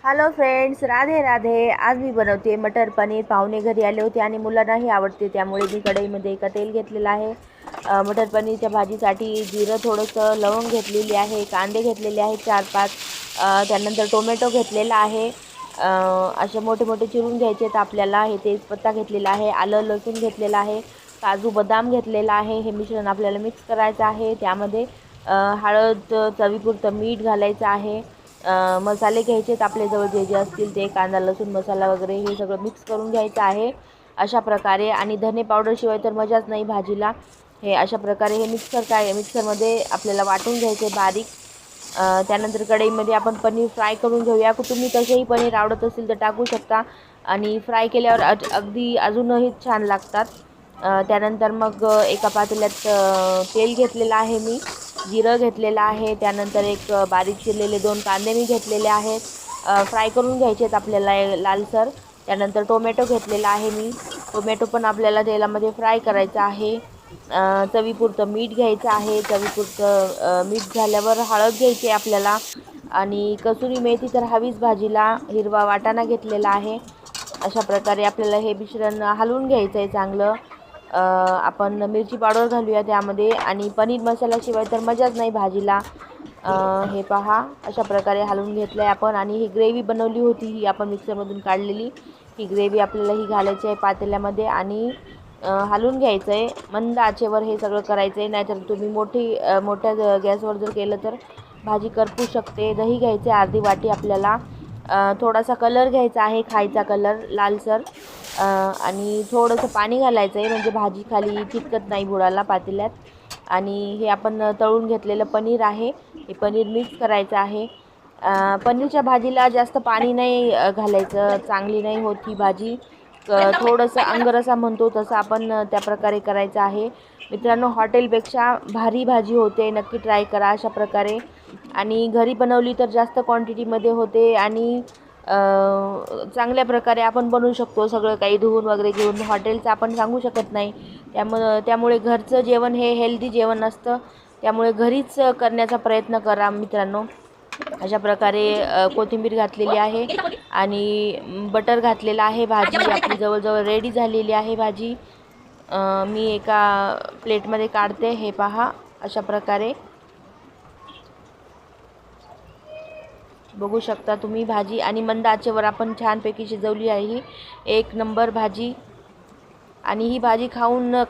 Hello friends, Radhe Radhe. आज मी बनवते मटर पनीर. पाहुणे घरी आले होते आणि मुलांनाही आवडते, त्यामुळे मी कढईमध्ये एका तेल घेतलेलं आहे. मटर पनीरच्या भाजीसाठी जिरं थोडंसं, लवंग घेतलेली आहे, कांदे घेतलेले आहेत 4-5, त्यानंतर टोमॅटो घेतलेला आहे. असे मोठे मोठे चिरून घ्यायचे आहेत आपल्याला. हे तेजपत्ता घेतलेला आहे, आलं लसूण घेतलेलं आहे, काजू बदाम घेतलेला आहे. हे मिश्रण आपल्याला मिक्स करायचं आहे. त्यामध्ये हळद, चवीपुरतं मीठ घालायचं आहे. मसाले घ्यायचे आहेत आपल्याजवळ जे जे असतील ते, कांदा लसूण मसाला वगैरे हे सगळं मिक्स करून घ्यायचं आहे अशा प्रकारे. आणि धने पावडरशिवाय तर मजाच नाही भाजीला. हे अशा प्रकारे हे मिक्सरमध्ये आपल्याला वाटून घ्यायचे बारीक. त्यानंतर कढईमध्ये आपण पनीर फ्राय करून घेऊया. तुम्ही तसेही पनीर आवडत असेल तर टाकू शकता, आणि फ्राय केल्यावर अगदी अजूनही छान लागतात. त्यानंतर मग एका पातेल्यात तेल घेतलेलं आहे मी, जिरं घेतलेलं आहे, त्यानंतर एक बारीक चिरलेले 2 कांदे मी घेतलेले आहेत. फ्राय करून घ्यायचे आहेत आपल्याला लालसर. त्यानंतर टोमॅटो घेतलेला आहे मी, टोमॅटो पण आपल्याला तेलामध्ये फ्राय करायचं आहे. चवीपुरतं मीठ घ्यायचं आहे. चवीपुरतं मीठ झाल्यावर हळद घ्यायची आहे आपल्याला, आणि कसुरी मेथी तर हवीच भाजीला. हिरवा वाटाणा घेतलेला आहे. अशा प्रकारे आपल्याला हे मिश्रण हलवून घ्यायचं आहे चांगलं. आपण मिरची पावडर घालूया त्यामध्ये, आणि पनीर मसाल्याशिवाय तर मजाच नाही भाजीला. हे पहा, अशा प्रकारे हलवून घेतलं आहे आपण. आणि ही ग्रेव्ही बनवली होती, ही आपण मिक्सरमधून काढलेली ही ग्रेव्ही आपल्याला ही घालायची आहे पातेल्यामध्ये, आणि हलवून घ्यायचं आहे. मंद आचेवर हे सगळं करायचं आहे, नाहीतर तुम्ही मोठ्या गॅसवर जर केलं तर भाजी करपू शकते. दही घ्यायचे अर्धी वाटी आपल्याला. थोडासा कलर घ्यायचा आहे, खायचा कलर लालसर. आणि थोडंसं पाणी घालायचं आहे, म्हणजे भाजी खाली चिटकत नाही बुडाला पातेल्यात. आणि हे आपण तळून घेतलेलं पनीर आहे, हे पनीर मिक्स करायचं आहे. पनीरच्या भाजीला जास्त पाणी नाही घालायचं, चांगली नाही होत ही भाजी. थोडंसं अंगरसा म्हणतो तसं आपण त्या प्रकारे करायचं आहे. मित्रांनो, हॉटेलपेक्षा भारी भाजी होते, नक्की ट्राय करा अशा प्रकारे. आणि घरी बनवली तर जास्त क्वांटिटीमध्ये होते, आणि चांगल्या प्रकारे आपण बनवू शकतो. सगळं काही धुवून वगैरे घेऊन, हॉटेलचं आपण सांगू शकत नाही. त्यामुळे घरचं जेवण हे हेल्दी जेवण असतं, त्यामुळे घरीच करण्याचा प्रयत्न करा मित्रांनो. अशा प्रकारे कोथिंबीर घातलेली आहे, आणि बटर घातलेलं आहे. भाजी आपली जवळजवळ रेडी झालेली आहे भाजी. मी एका प्लेटमध्ये काढते. हे पहा, अशा प्रकारे बघू शकता तुम्ही भाजी. आणि मंद आचेवर आपण छानपैकी शिजवली आहे ही एक नंबर भाजी. आणि ही भाजी खाऊन